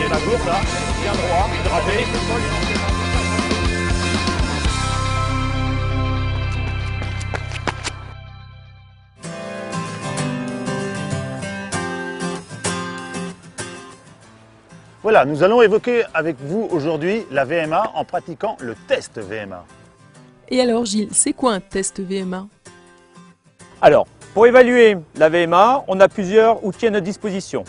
Tiens la gourde là, bien droit, hydraté. Voilà, nous allons évoquer avec vous aujourd'hui la VMA en pratiquant le test VMA. Et alors Gilles, c'est quoi un test VMA? Alors, pour évaluer la VMA, on a plusieurs outils à notre disposition.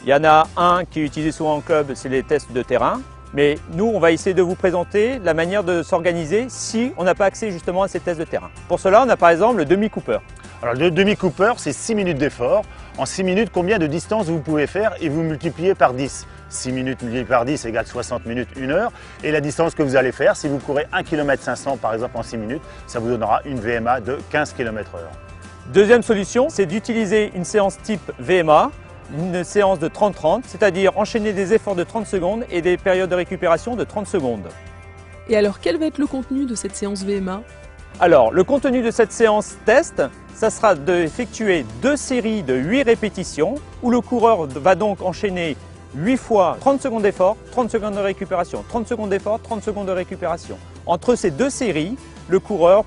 Il y en a un qui est utilisé souvent en club, c'est les tests de terrain. Mais nous, on va essayer de vous présenter la manière de s'organiser si on n'a pas accès justement à ces tests de terrain. Pour cela, on a par exemple le demi-Cooper. Alors le demi-Cooper, c'est 6 minutes d'effort. En 6 minutes, combien de distance vous pouvez faire et vous multipliez par 10. 6 minutes multiplié par 10 égale 60 minutes, 1 heure. Et la distance que vous allez faire, si vous courez 1 km 500 par exemple en 6 minutes, ça vous donnera une VMA de 15 km/h. Deuxième solution, c'est d'utiliser une séance type VMA, une séance de 30-30, c'est-à-dire enchaîner des efforts de 30 secondes et des périodes de récupération de 30 secondes. Et alors quel va être le contenu de cette séance VMA? Alors, le contenu de cette séance test, ça sera d'effectuer 2 séries de 8 répétitions où le coureur va donc enchaîner 8 fois 30 secondes d'effort, 30 secondes de récupération, 30 secondes d'effort, 30 secondes de récupération. Entre ces 2 séries, le coureur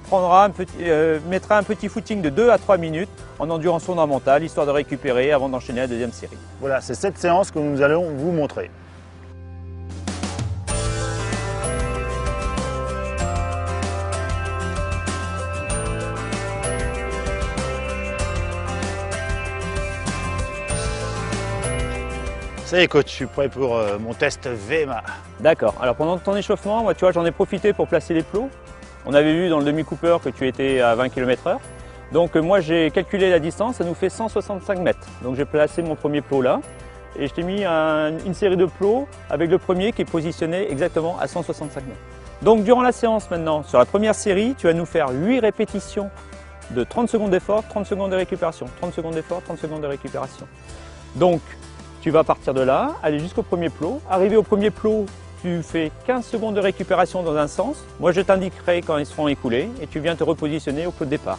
mettra un petit footing de 2 à 3 minutes en endurance fondamentale, histoire de récupérer avant d'enchaîner la deuxième série. Voilà, c'est cette séance que nous allons vous montrer. Ça y est coach, je suis prêt pour mon test VMA. D'accord, alors pendant ton échauffement, moi, tu vois, j'en ai profité pour placer les plots. On avait vu dans le demi-Cooper que tu étais à 20 km/h. Donc moi j'ai calculé la distance, ça nous fait 165 mètres. Donc j'ai placé mon premier plot là et je t'ai mis une série de plots avec le premier qui est positionné exactement à 165 mètres. Donc durant la séance maintenant, sur la première série, tu vas nous faire 8 répétitions de 30 secondes d'effort, 30 secondes de récupération, 30 secondes d'effort, 30 secondes de récupération. Donc tu vas partir de là, aller jusqu'au premier plot. Arrivé au premier plot, tu fais 15 secondes de récupération dans un sens. Moi, je t'indiquerai quand ils seront écoulés et tu viens te repositionner au plot de départ.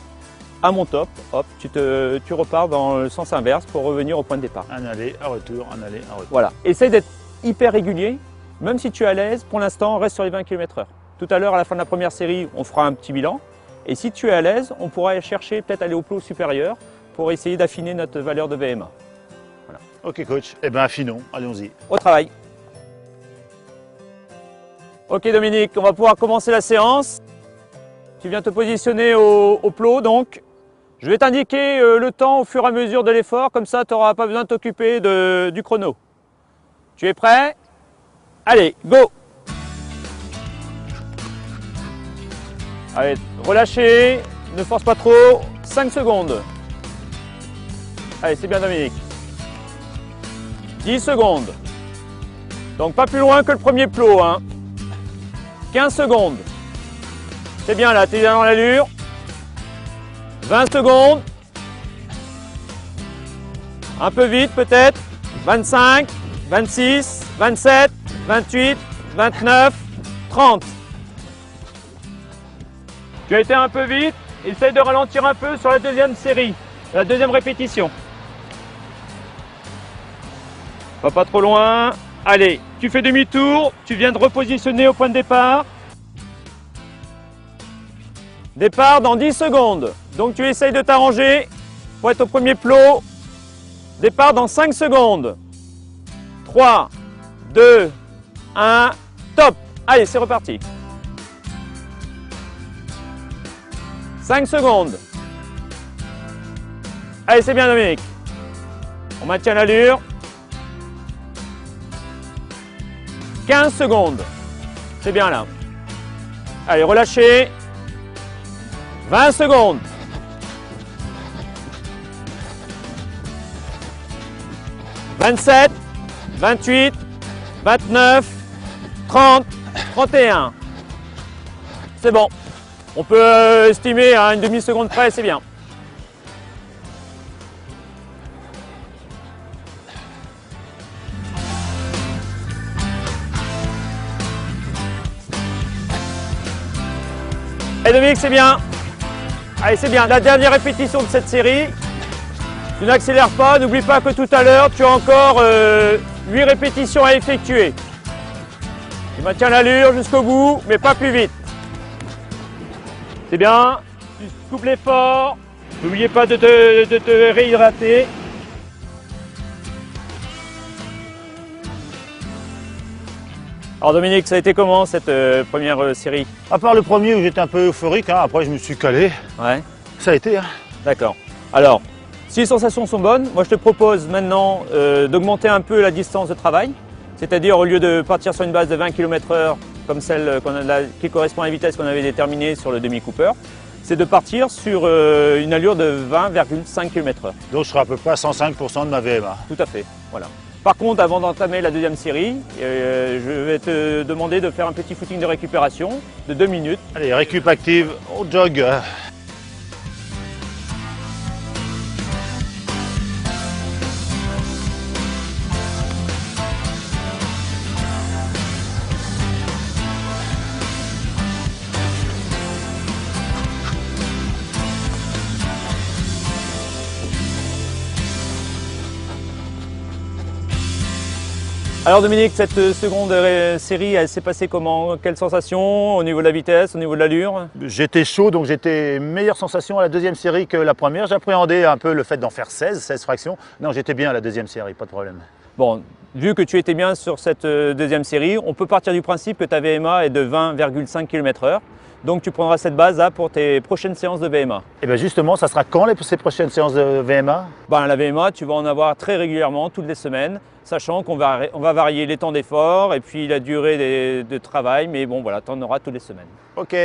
À mon top, hop, tu repars dans le sens inverse pour revenir au point de départ. Un aller, un retour, un aller, un retour. Voilà. Essaye d'être hyper régulier, même si tu es à l'aise. Pour l'instant, reste sur les 20 km/h. Tout à l'heure, à la fin de la première série, on fera un petit bilan. Et si tu es à l'aise, on pourra chercher peut-être aller au plot supérieur pour essayer d'affiner notre valeur de VMA. Voilà. Ok coach, eh bien affinons, allons-y. Au travail. Ok Dominique, on va pouvoir commencer la séance. Tu viens te positionner au plot donc. Je vais t'indiquer le temps au fur et à mesure de l'effort, comme ça tu n'auras pas besoin de t'occuper du chrono. Tu es prêt? Allez, go! Allez, relâchez, ne force pas trop, 5 secondes. Allez, c'est bien Dominique. 10 secondes. Donc pas plus loin que le premier plot, hein. 15 secondes. C'est bien là, tu es bien dans l'allure. 20 secondes. Un peu vite peut-être. 25, 26, 27, 28, 29, 30. Tu as été un peu vite. Essaye de ralentir un peu sur la deuxième série, la deuxième répétition. Pas trop loin. Allez, tu fais demi-tour, tu viens de repositionner au point de départ. Départ dans 10 secondes. Donc tu essayes de t'arranger pour être au premier plot. Départ dans 5 secondes. 3, 2, 1, top. Allez, c'est reparti. 5 secondes. Allez, c'est bien Dominique. On maintient l'allure. 15 secondes. C'est bien là. Allez, relâchez. 20 secondes. 27, 28, 29, 30, 31. C'est bon. On peut estimer à une demi-seconde près, c'est bien. Et Dominique, c'est bien. Allez, c'est bien. La dernière répétition de cette série. Tu n'accélères pas. N'oublie pas que tout à l'heure, tu as encore 8 répétitions à effectuer. Tu maintiens l'allure jusqu'au bout, mais pas plus vite. C'est bien, tu coupes l'effort. N'oubliez pas de te réhydrater. Alors Dominique, ça a été comment cette première série? À part le premier où j'étais un peu euphorique, hein, après je me suis calé. Ouais. Ça a été. Hein. D'accord. Alors, si les sensations sont bonnes, moi je te propose maintenant d'augmenter un peu la distance de travail. C'est-à-dire au lieu de partir sur une base de 20 km/h comme celle qui correspond à la vitesse qu'on avait déterminée sur le Demi Cooper, c'est de partir sur une allure de 20,5 km/h. Donc je serai à peu près à 105% de ma VMA. Tout à fait, voilà. Par contre, avant d'entamer la deuxième série, je vais te demander de faire un petit footing de récupération de 2 minutes. Allez, récup active, on jog. Alors Dominique, cette seconde série, elle s'est passée comment? Quelles sensations au niveau de la vitesse, au niveau de l'allure? J'étais chaud, donc j'étais meilleure sensation à la deuxième série que la première. J'appréhendais un peu le fait d'en faire 16 fractions. Non, j'étais bien à la deuxième série, pas de problème. Bon, vu que tu étais bien sur cette deuxième série, on peut partir du principe que ta VMA est de 20,5 km/h. Donc tu prendras cette base là pour tes prochaines séances de VMA. Et bien justement, ça sera quand ces prochaines séances de VMA? La VMA, tu vas en avoir très régulièrement, toutes les semaines, sachant qu'on va varier les temps d'effort et puis la durée de travail, mais bon voilà, tu en auras toutes les semaines. Ok.